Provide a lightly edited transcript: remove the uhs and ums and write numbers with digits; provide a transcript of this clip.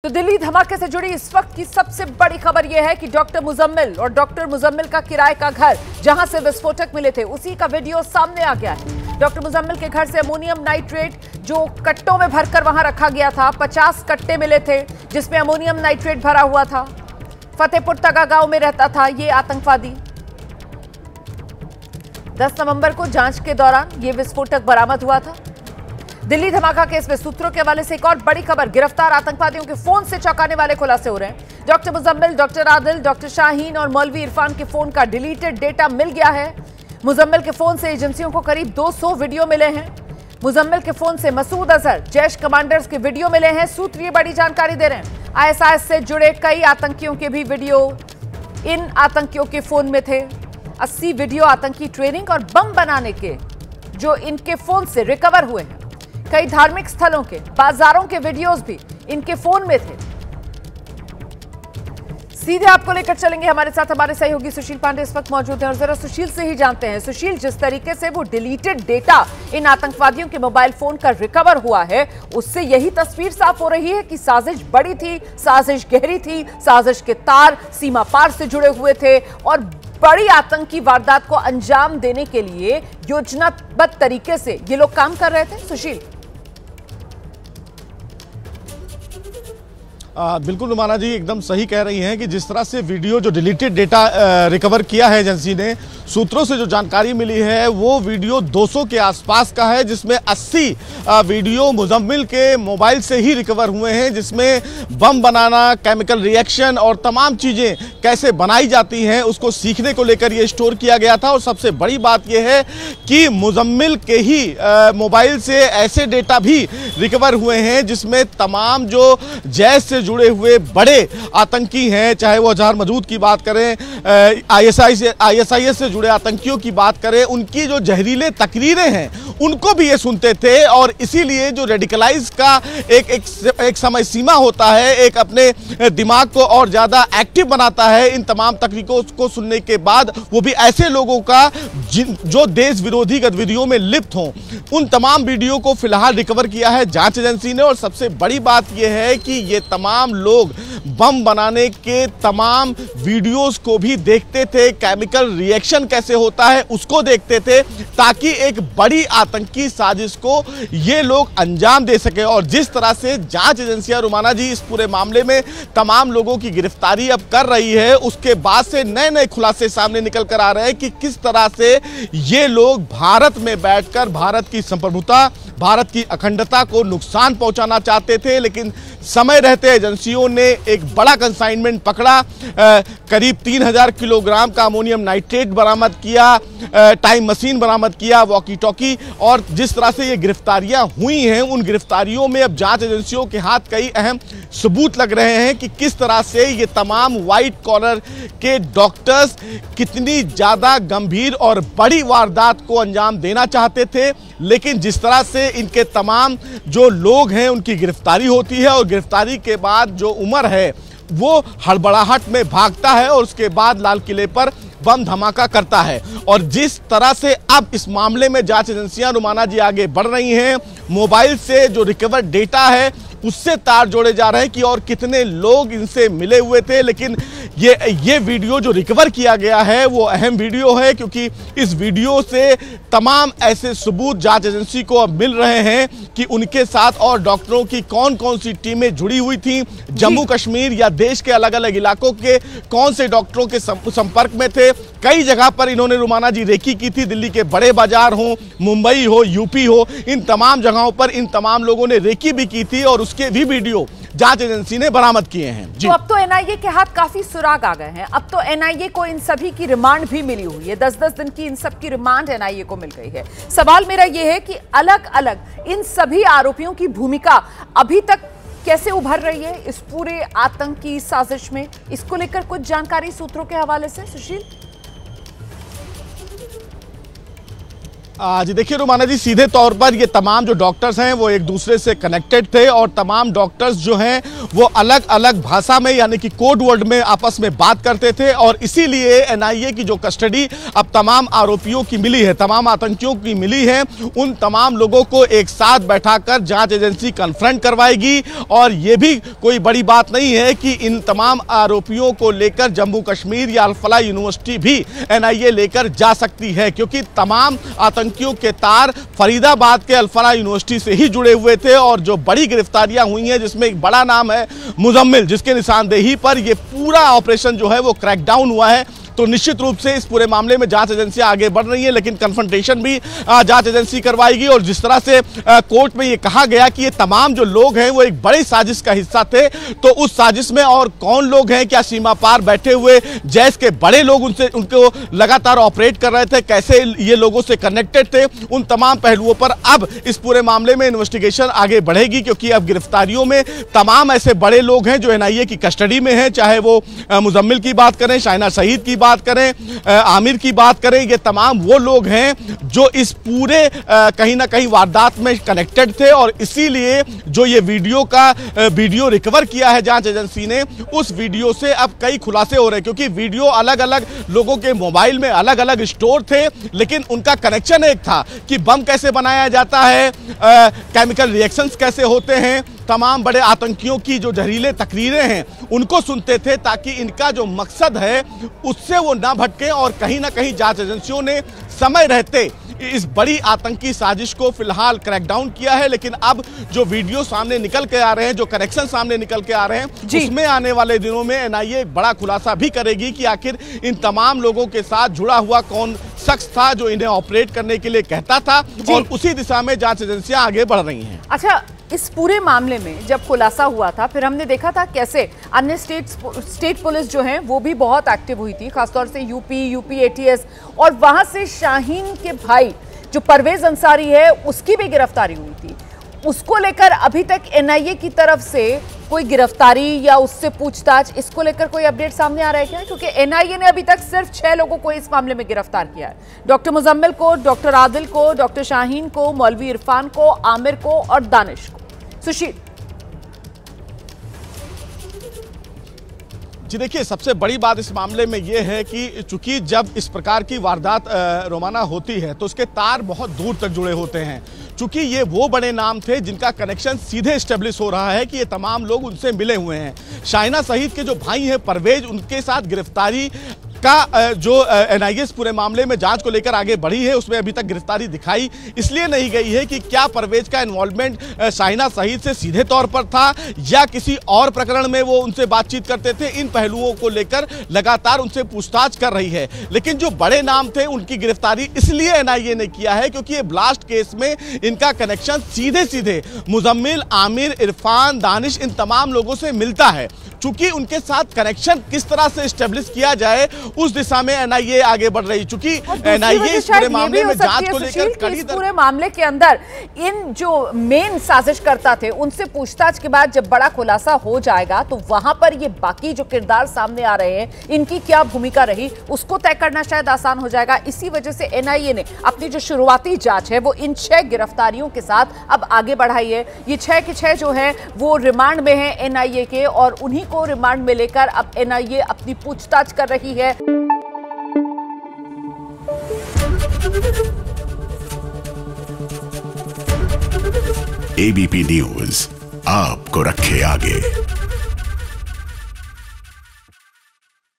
तो दिल्ली धमाके से जुड़ी इस वक्त की सबसे बड़ी खबर यह है कि डॉक्टर मुजम्मिल और डॉक्टर मुजम्मिल का किराए का घर जहां से विस्फोटक मिले थे उसी का वीडियो सामने आ गया है। डॉक्टर मुजम्मिल के घर से अमोनियम नाइट्रेट जो कट्टों में भरकर वहां रखा गया था, 50 कट्टे मिले थे जिसमें अमोनियम नाइट्रेट भरा हुआ था। फतेहपुर तगा गांव में रहता था ये आतंकवादी। 10 नवंबर को जांच के दौरान यह विस्फोटक बरामद हुआ था। दिल्ली धमाका केस में सूत्रों के हवाले से एक और बड़ी खबर, गिरफ्तार आतंकवादियों के फोन से चौंकाने वाले खुलासे हो रहे हैं। Doctor Muzammil, doctor Adil, doctor Shaheen और मौलवी इरफान के फोन का डिलीटेड डेटा मिल गया है। मुजम्मिल के फोन से एजेंसियों को करीब 200 वीडियो मिले हैं। मुजम्मिल के फोन से मसूद अजहर, जैश कमांडर्स के वीडियो मिले हैं। सूत्र ये बड़ी जानकारी दे रहे हैं, ISIS से जुड़े कई आतंकियों के भी वीडियो इन आतंकियों के फोन में थे। 80 वीडियो आतंकी ट्रेनिंग और बम बनाने के जो इनके फोन से रिकवर हुए हैं। कई धार्मिक स्थलों के, बाजारों के वीडियोस भी इनके फोन में थे। सीधे आपको लेकर चलेंगे, हमारे साथ हमारे सहयोगी सुशील पांडे इस वक्त मौजूद हैं और जरा सुशील से ही जानते हैं। सुशील, जिस तरीके से वो डिलीटेड डेटा इन आतंकवादियों के मोबाइल फोन का रिकवर हुआ है, उससे यही तस्वीर साफ हो रही है कि साजिश बड़ी थी, साजिश गहरी थी, साजिश के तार सीमा पार से जुड़े हुए थे और बड़ी आतंकी वारदात को अंजाम देने के लिए योजनाबद्ध तरीके से ये लोग काम कर रहे थे। सुशील, बिल्कुल रुमाना जी एकदम सही कह रही हैं कि जिस तरह से वीडियो जो डिलीटेड डेटा रिकवर किया है एजेंसी ने, सूत्रों से जो जानकारी मिली है वो वीडियो 200 के आसपास का है, जिसमें 80 वीडियो मुजम्मिल के मोबाइल से ही रिकवर हुए हैं, जिसमें बम बनाना, केमिकल रिएक्शन और तमाम चीज़ें कैसे बनाई जाती हैं उसको सीखने को लेकर ये स्टोर किया गया था। और सबसे बड़ी बात यह है कि मुजम्मिल के ही मोबाइल से ऐसे डेटा भी रिकवर हुए हैं जिसमें तमाम जो जैश से जुड़े हुए बड़े आतंकी हैं, चाहे वो अजहर मसूद की बात करें, ISIS से जुड़े आतंकियों की बात करें, उनकी जो जहरीले तकरीरें हैं उनको भी ये सुनते थे। और इसीलिए जो रेडिकलाइज का एक समय सीमा होता है, एक अपने दिमाग को और ज़्यादा एक्टिव बनाता है इन तमाम तकनीकों को सुनने के बाद, वो भी ऐसे लोगों का जो देश विरोधी गतिविधियों में लिप्त हों। उन तमाम वीडियो को फिलहाल रिकवर किया है जांच एजेंसी ने। और सबसे बड़ी बात यह है कि ये तमाम लोग बम बनाने के तमाम वीडियोस को भी देखते थे, केमिकल रिएक्शन कैसे होता है उसको देखते थे, ताकि एक बड़ी आतंकी साजिश को ये लोग अंजाम दे सके। और जिस तरह से जांच एजेंसियां रुमाना जी इस पूरे मामले में तमाम लोगों की गिरफ्तारी अब कर रही है, उसके बाद से नए नए खुलासे सामने निकल कर आ रहे हैं कि किस तरह से ये लोग भारत में बैठकर भारत की संप्रभुता, भारत की अखंडता को नुकसान पहुंचाना चाहते थे। लेकिन समय रहते एजेंसियों ने एक बड़ा कंसाइनमेंट पकड़ा, करीब 3000 किलोग्राम का अमोनियम नाइट्रेट बरामद किया, टाइम मशीन बरामद किया, वॉकी टॉकी। और जिस तरह से ये गिरफ्तारियां हुई हैं, उन गिरफ्तारियों में अब जांच एजेंसियों के हाथ कई अहम सबूत लग रहे हैं कि किस तरह से ये तमाम व्हाइट कॉलर के डॉक्टर्स कितनी ज़्यादा गंभीर और बड़ी वारदात को अंजाम देना चाहते थे। लेकिन जिस तरह से इनके तमाम जो लोग हैं उनकी गिरफ्तारी होती है और गिरफ्तारी के बाद जो उमर है वो हड़बड़ाहट में भागता है और उसके बाद लाल किले पर बम धमाका करता है। और जिस तरह से अब इस मामले में जांच एजेंसियां रुमाना जी आगे बढ़ रही हैं, मोबाइल से जो रिकवर डेटा है उससे तार जोड़े जा रहे हैं कि और कितने लोग इनसे मिले हुए थे। लेकिन ये वीडियो जो रिकवर किया गया है वो अहम वीडियो है, क्योंकि इस वीडियो से तमाम ऐसे सबूत जांच एजेंसी को अब मिल रहे हैं कि उनके साथ और डॉक्टरों की कौन कौन सी टीमें जुड़ी हुई थी, जम्मू कश्मीर या देश के अलग अलग इलाकों के कौन से डॉक्टरों के संपर्क में थे। कई जगह पर इन्होंने रुमाना जी रेकी की थी, दिल्ली के बड़े बाजार हो, मुंबई हो, यूपी हो, इन तमाम जगहों पर इन तमाम लोगों ने रेकी भी की थी और उसके भी वीडियो जांच एजेंसी ने बरामद किए हैं। तो अब तो एनआईए के हाथ काफी सुराग आ गए हैं। अब तो एनआईए को इन सभी की रिमांड भी मिली हुई है, 10-10 दिन की इन सब की रिमांड एनआईए को मिल गई है। सवाल मेरा यह है कि अलग अलग इन सभी आरोपियों की भूमिका अभी तक कैसे उभर रही है इस पूरे आतंकी साजिश में, इसको लेकर कुछ जानकारी सूत्रों के हवाले से। सुशील, जी देखिए रुमाना जी, सीधे तौर पर ये तमाम जो डॉक्टर्स हैं वो एक दूसरे से कनेक्टेड थे और तमाम डॉक्टर्स जो हैं वो अलग अलग भाषा में यानी कि कोड वर्ड में आपस में बात करते थे और इसीलिए एनआईए की जो कस्टडी अब तमाम आरोपियों की मिली है, तमाम आतंकियों की मिली है, उन तमाम लोगों को एक साथ बैठाकर जांच एजेंसी कन्फ्रंट करवाएगी। और ये भी कोई बड़ी बात नहीं है कि इन तमाम आरोपियों को लेकर जम्मू कश्मीर या अल-फलाह यूनिवर्सिटी भी एनआईए लेकर जा सकती है, क्योंकि तमाम आतंकियों के तार फरीदाबाद के अल-फलाह यूनिवर्सिटी से ही जुड़े हुए थे। और जो बड़ी गिरफ्तारियां हुई हैं जिसमें एक बड़ा नाम है मुजम्मिल, जिसके निशानदेही पर यह पूरा ऑपरेशन जो है वो क्रैकडाउन हुआ है। तो निश्चित रूप से इस पूरे मामले में जांच एजेंसियां आगे बढ़ रही है, लेकिन कन्फ्रंटेशन भी जांच एजेंसी करवाएगी। और जिस तरह से कोर्ट में ये कहा गया कि ये तमाम जो लोग हैं वो एक बड़ी साजिश का हिस्सा थे, तो उस साजिश में और कौन लोग हैं, क्या सीमा पार बैठे हुए जैश के बड़े लोग उनको लगातार ऑपरेट कर रहे थे, कैसे ये लोगों से कनेक्टेड थे, उन तमाम पहलुओं पर अब इस पूरे मामले में इन्वेस्टिगेशन आगे बढ़ेगी। क्योंकि अब गिरफ्तारियों में तमाम ऐसे बड़े लोग हैं जो एनआईए की कस्टडी में हैं, चाहे वो मुजम्मिल की बात करें, शाहिना शहीद की बात करें, आमिर की बात करें, ये तमाम वो लोग हैं जो इस पूरे कहीं ना कहीं वारदात में कनेक्टेड थे। और इसीलिए जो ये वीडियो रिकवर किया है जांच एजेंसी ने, उस वीडियो से अब कई खुलासे हो रहे हैं, क्योंकि वीडियो अलग अलग लोगों के मोबाइल में अलग अलग स्टोर थे, लेकिन उनका कनेक्शन एक था कि बम कैसे बनाया जाता है, केमिकल रिएक्शंस कैसे होते हैं, तमाम बड़े आतंकियों की जो जहरीले तकरीरें हैं उनको सुनते थे, ताकि इनका जो मकसद है उससे वो ना भटके। और कहीं ना कहीं जांच एजेंसियों ने समय रहते इस बड़ी आतंकी साजिश को फिलहाल क्रैकडाउन किया है। लेकिन अब जो वीडियो सामने निकल के आ रहे हैं, जो कनेक्शन सामने निकल के आ रहे हैं, उसमें आने वाले दिनों में एनआईए एक बड़ा खुलासा भी करेगी कि आखिर इन तमाम लोगों के साथ जुड़ा हुआ कौन शख्स था जो इन्हें ऑपरेट करने के लिए कहता था। और उसी दिशा में जांच एजेंसियां आगे बढ़ रही हैं। अच्छा, इस पूरे मामले में जब खुलासा हुआ था, फिर हमने देखा था कैसे अन्य स्टेट पुलिस जो है वो भी बहुत एक्टिव हुई थी, खासतौर से यूपी एटीएस, और वहां से शाहीन के भाई जो परवेज अंसारी है उसकी भी गिरफ्तारी हुई थी। उसको लेकर अभी तक एनआईए की तरफ से कोई गिरफ्तारी या उससे पूछताछ, इसको लेकर कोई अपडेट सामने आ रहा है क्या? क्योंकि एनआईए ने अभी तक सिर्फ 6 लोगों को इस मामले में गिरफ्तार किया है, डॉक्टर मुजम्मिल को, डॉक्टर आदिल को, डॉक्टर शाहीन को, मौलवी इरफान को, आमिर को और दानिश को। सुशील जी देखिए, सबसे बड़ी बात इस मामले में यह है कि चूंकि जब इस प्रकार की वारदात रोमाना होती है तो उसके तार बहुत दूर तक जुड़े होते हैं। चूंकि ये वो बड़े नाम थे जिनका कनेक्शन सीधे एस्टेब्लिश हो रहा है कि ये तमाम लोग उनसे मिले हुए हैं। शाहिना शहीद के जो भाई हैं परवेज, उनके साथ गिरफ्तारी का जो एनआईए इस पूरे मामले में जांच को लेकर आगे बढ़ी है, उसमें अभी तक गिरफ्तारी दिखाई इसलिए नहीं गई है कि क्या परवेज का इन्वॉल्वमेंट शाहिना शहीद से सीधे तौर पर था या किसी और प्रकरण में वो उनसे बातचीत करते थे। इन पहलुओं को लेकर लगातार उनसे पूछताछ कर रही है। लेकिन जो बड़े नाम थे उनकी गिरफ्तारी इसलिए एनआईए ने किया है क्योंकि ये ब्लास्ट केस में इनका कनेक्शन सीधे मुजम्मिल, आमिर, इरफान, दानिश, इन तमाम लोगों से मिलता है। चूंकि उनके साथ कनेक्शन किस तरह से एस्टेब्लिश किया जाए उस दिशा में एनआईए आगे बढ़ रही। चूंकि एनआईए इस पूरे मामले में जांच को लेकर इस पूरे मामले के अंदर इन जो मेन साजिशकर्ता थे उनसे पूछताछ के बाद जब बड़ा खुलासा हो जाएगा तो वहां पर ये बाकी जो किरदार सामने आ रहे हैं इनकी क्या भूमिका रही उसको तय करना शायद आसान हो जाएगा। इसी वजह से एनआईए ने अपनी जो शुरुआती जांच है वो इन 6 गिरफ्तारियों के साथ अब आगे बढ़ाई है। ये 6 के 6 जो है वो रिमांड में है एनआईए के, और उन्हीं को रिमांड में लेकर अब एनआईए अपनी पूछताछ कर रही है। एबीपी न्यूज आपको रखे आगे।